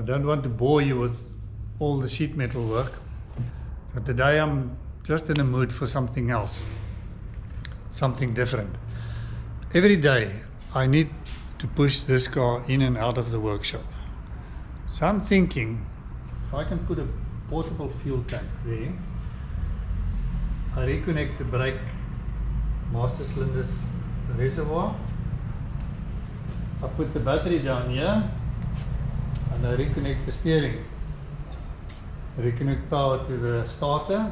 don't want to bore you with all the sheet metal work. So today I'm just in a mood for something else, something different. Every day I need to push this car in and out of the workshop. So I'm thinking if I can put a portable fuel tank there, I reconnect the brake master cylinder's reservoir, I put the battery down here, and I reconnect the steering. I reconnect power to the starter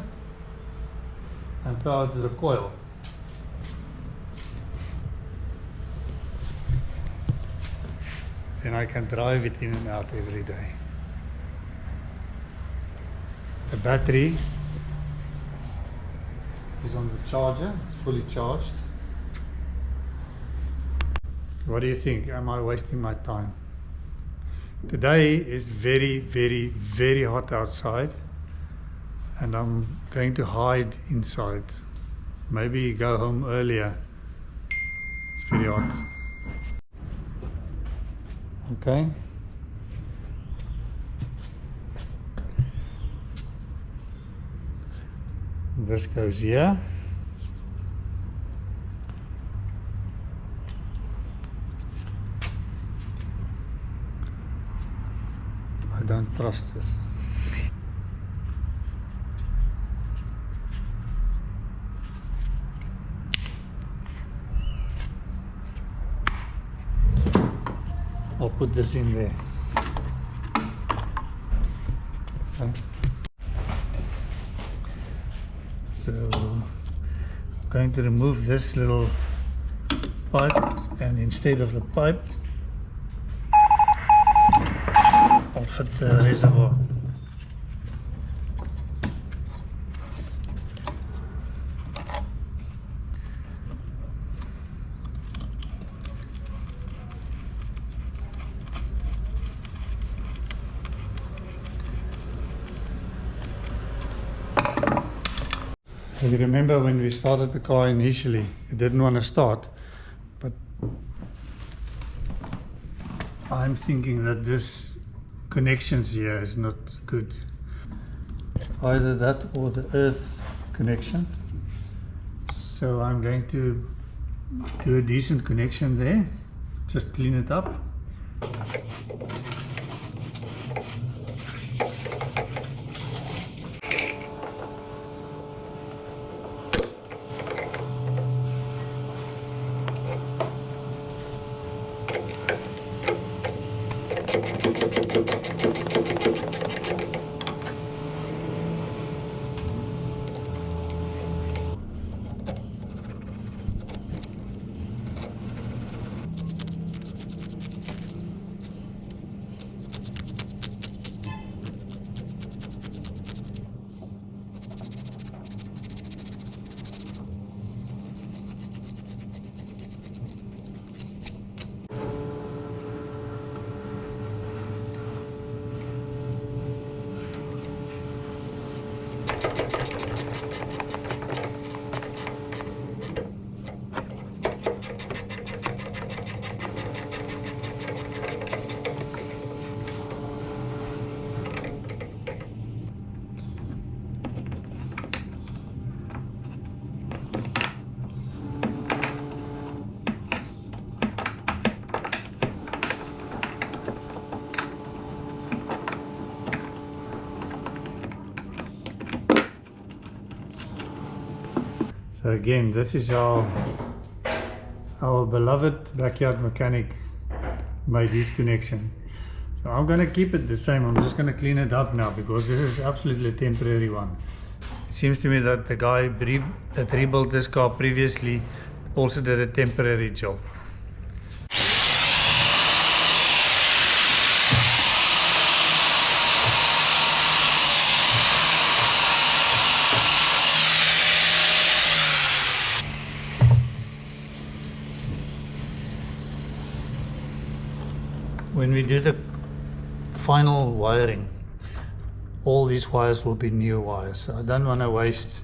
and power to the coil. Then I can drive it in and out every day. The battery is on the charger, it's fully charged. What do you think? Am I wasting my time? Today is very, very, very hot outside, and I'm going to hide inside. Maybe go home earlier. It's very hot. Okay. This goes here. I don't trust this. I'll put this in there. Okay. So I'm going to remove this little pipe, and instead of the pipe I'll fit the reservoir. If you remember when we started the car initially, it didn't want to start, but I'm thinking that this connections here is not good. Either that or the earth connection. So I'm going to do a decent connection there, just clean it up. So again, this is how our beloved backyard mechanic made his connection. So I'm going to keep it the same. I'm just going to clean it up now because this is absolutely a temporary one. It seems to me that the guy that rebuilt this car previously also did a temporary job. When we do the final wiring, all these wires will be new wires. So I don't want to waste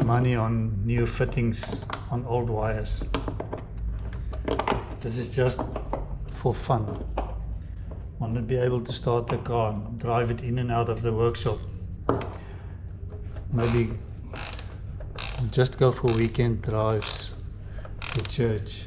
money on new fittings on old wires. This is just for fun. Want to be able to start the car and drive it in and out of the workshop. Maybe just go for weekend drives to church.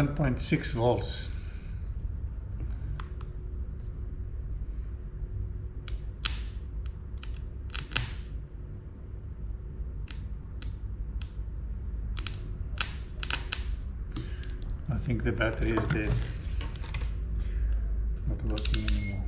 .6 volts. I think the battery is dead. Not working anymore.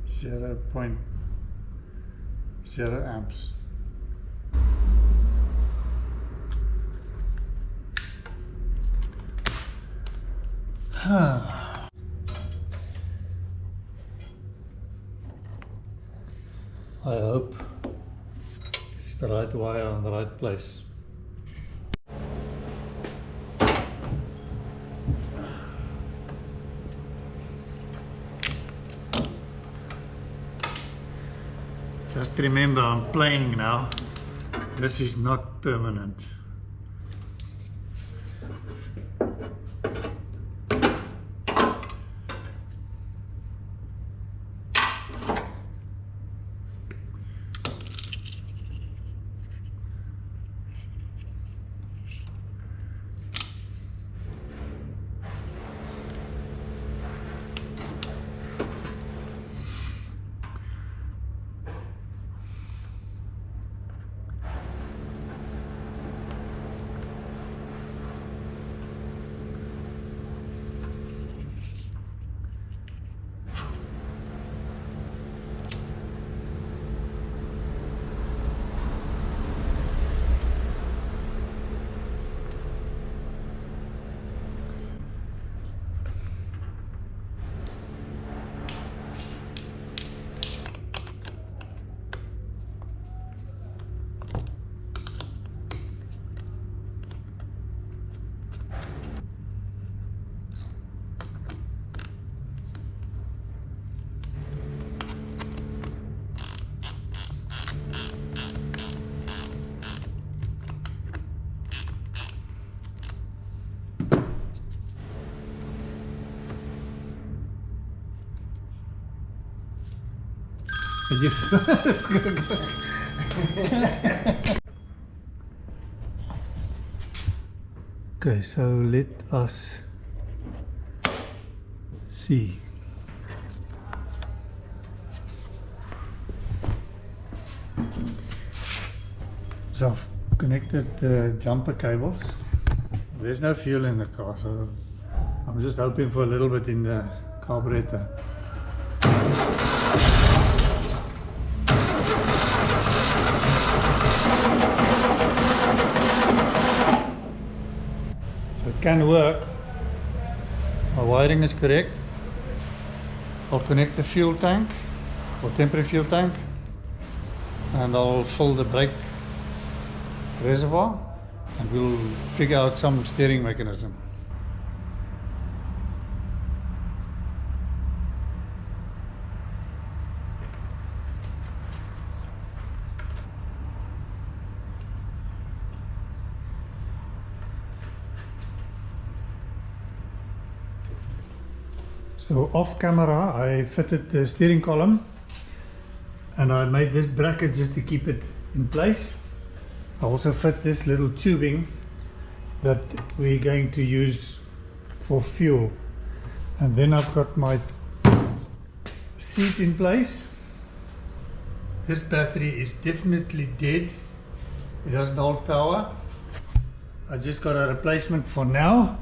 Zero point 0 amps. I hope it's the right wire on the right place. Just remember, I'm playing now. This is not permanent. Yes. Okay, so let us see. So I've connected the jumper cables. There's no fuel in the car, so I'm just hoping for a little bit in the carburetor. can work. My wiring is correct. I'll connect the fuel tank or temporary fuel tank, and I'll fill the brake reservoir, and we'll figure out some steering mechanism. So off camera I fitted the steering column, and I made this bracket just to keep it in place. I also fit this little tubing that we're going to use for fuel. And then I've got my seat in place. This battery is definitely dead. It doesn't hold power. I just got a replacement for now.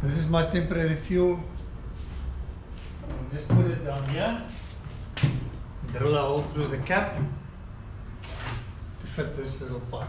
This is my temporary fuel. I'll just put it down here, drill a hole through the cap to fit this little pipe.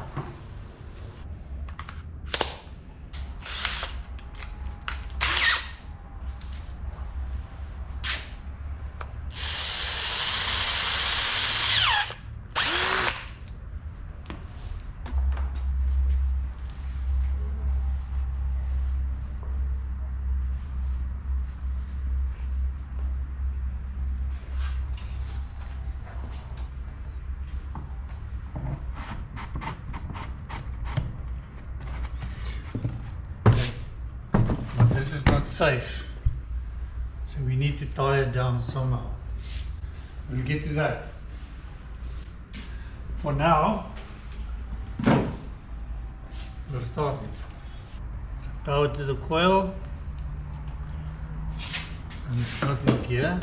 This is not safe, so we need to tie it down somehow. We'll get to that. For now, we'll start it. So power to the coil, and it's not in gear.